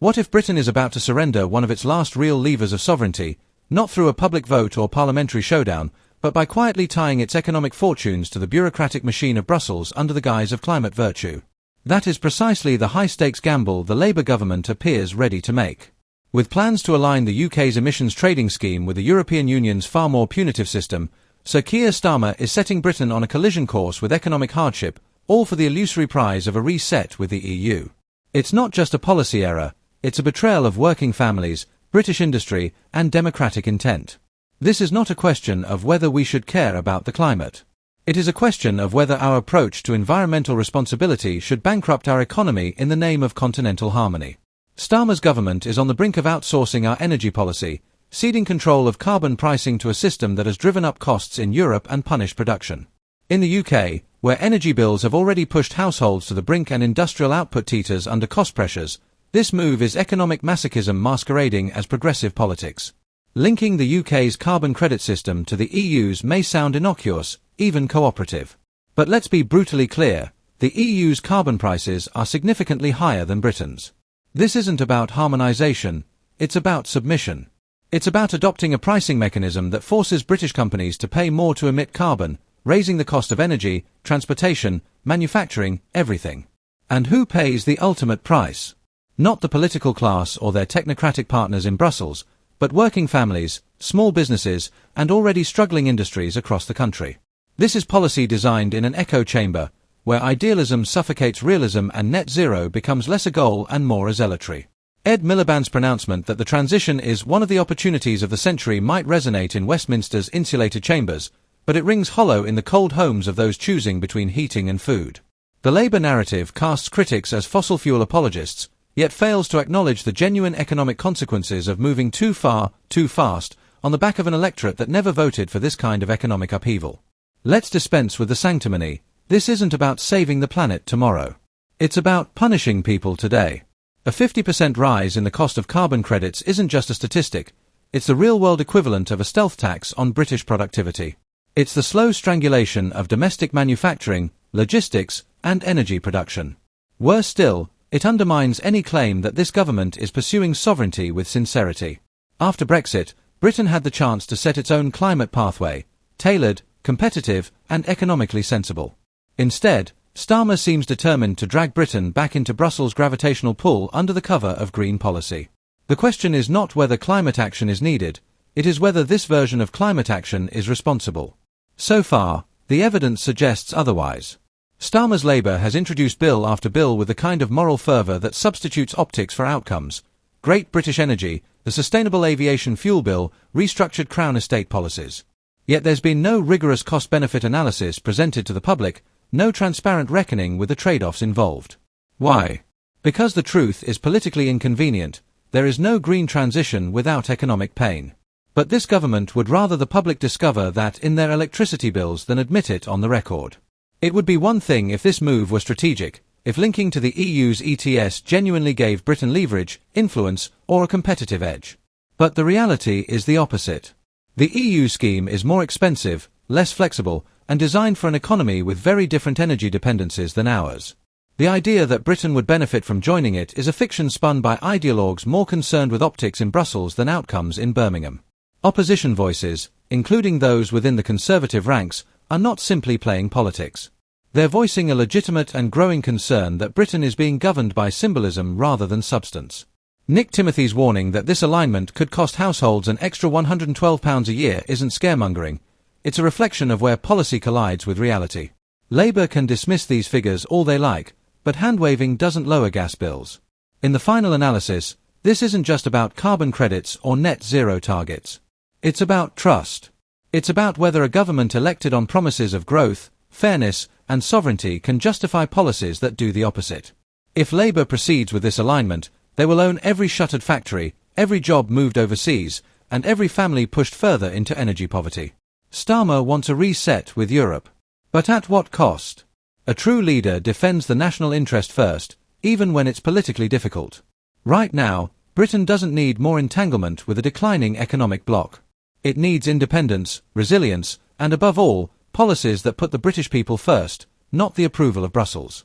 What if Britain is about to surrender one of its last real levers of sovereignty, not through a public vote or parliamentary showdown, but by quietly tying its economic fortunes to the bureaucratic machine of Brussels under the guise of climate virtue? That is precisely the high-stakes gamble the Labour government appears ready to make. With plans to align the UK's emissions trading scheme with the European Union's far more punitive system, Sir Keir Starmer is setting Britain on a collision course with economic hardship, all for the illusory prize of a reset with the EU. It's not just a policy error, it's a betrayal of working families, British industry, and democratic intent. This is not a question of whether we should care about the climate. It is a question of whether our approach to environmental responsibility should bankrupt our economy in the name of continental harmony. Starmer's government is on the brink of outsourcing our energy policy, ceding control of carbon pricing to a system that has driven up costs in Europe and punished production. In the UK, where energy bills have already pushed households to the brink and industrial output teeters under cost pressures, this move is economic masochism masquerading as progressive politics. Linking the UK's carbon credit system to the EU's may sound innocuous, even cooperative. But let's be brutally clear, the EU's carbon prices are significantly higher than Britain's. This isn't about harmonisation, it's about submission. It's about adopting a pricing mechanism that forces British companies to pay more to emit carbon, raising the cost of energy, transportation, manufacturing, everything. And who pays the ultimate price? Not the political class or their technocratic partners in Brussels, but working families, small businesses, and already struggling industries across the country. This is policy designed in an echo chamber, where idealism suffocates realism and net zero becomes less a goal and more a zealotry. Ed Miliband's pronouncement that the transition is one of the opportunities of the century might resonate in Westminster's insulated chambers, but it rings hollow in the cold homes of those choosing between heating and food. The Labour narrative casts critics as fossil fuel apologists, yet fails to acknowledge the genuine economic consequences of moving too far, too fast, on the back of an electorate that never voted for this kind of economic upheaval. Let's dispense with the sanctimony. This isn't about saving the planet tomorrow. It's about punishing people today. A 50% rise in the cost of carbon credits isn't just a statistic, it's the real-world equivalent of a stealth tax on British productivity. It's the slow strangulation of domestic manufacturing, logistics, and energy production. Worse still, it undermines any claim that this government is pursuing sovereignty with sincerity. After Brexit, Britain had the chance to set its own climate pathway, tailored, competitive, and economically sensible. Instead, Starmer seems determined to drag Britain back into Brussels' gravitational pull under the cover of green policy. The question is not whether climate action is needed, it is whether this version of climate action is responsible. So far, the evidence suggests otherwise. Starmer's Labour has introduced bill after bill with the kind of moral fervour that substitutes optics for outcomes. Great British Energy, the Sustainable Aviation Fuel Bill, restructured Crown estate policies. Yet there's been no rigorous cost-benefit analysis presented to the public, no transparent reckoning with the trade-offs involved. Why? Because the truth is politically inconvenient, there is no green transition without economic pain. But this government would rather the public discover that in their electricity bills than admit it on the record. It would be one thing if this move were strategic, if linking to the EU's ETS genuinely gave Britain leverage, influence, or a competitive edge. But the reality is the opposite. The EU scheme is more expensive, less flexible, and designed for an economy with very different energy dependencies than ours. The idea that Britain would benefit from joining it is a fiction spun by ideologues more concerned with optics in Brussels than outcomes in Birmingham. Opposition voices, including those within the Conservative ranks, are not simply playing politics. They're voicing a legitimate and growing concern that Britain is being governed by symbolism rather than substance. Nick Timothy's warning that this alignment could cost households an extra £112 a year isn't scaremongering. It's a reflection of where policy collides with reality. Labour can dismiss these figures all they like, but hand-waving doesn't lower gas bills. In the final analysis, this isn't just about carbon credits or net zero targets. It's about trust. It's about whether a government elected on promises of growth, fairness, and sovereignty can justify policies that do the opposite. If Labour proceeds with this alignment, they will own every shuttered factory, every job moved overseas, and every family pushed further into energy poverty. Starmer wants a reset with Europe. But at what cost? A true leader defends the national interest first, even when it's politically difficult. Right now, Britain doesn't need more entanglement with a declining economic bloc. It needs independence, resilience, and above all, policies that put the British people first, not the approval of Brussels.